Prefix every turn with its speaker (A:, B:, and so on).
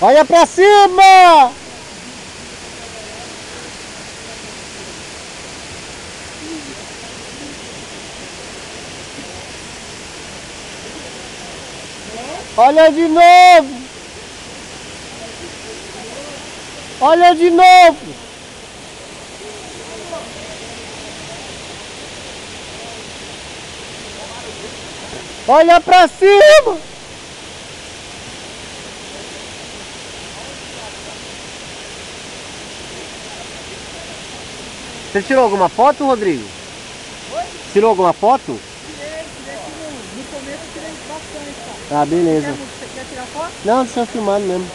A: Olha pra cima! Olha de novo! Olha de novo! Olha pra cima! Você tirou alguma foto, Rodrigo?
B: Oi?
A: Tirou alguma foto?
B: Tirei no começo eu tirei bastante, cara.
A: Ah, beleza.
B: Você quer tirar foto?
A: Não, deixa eu filmar mesmo.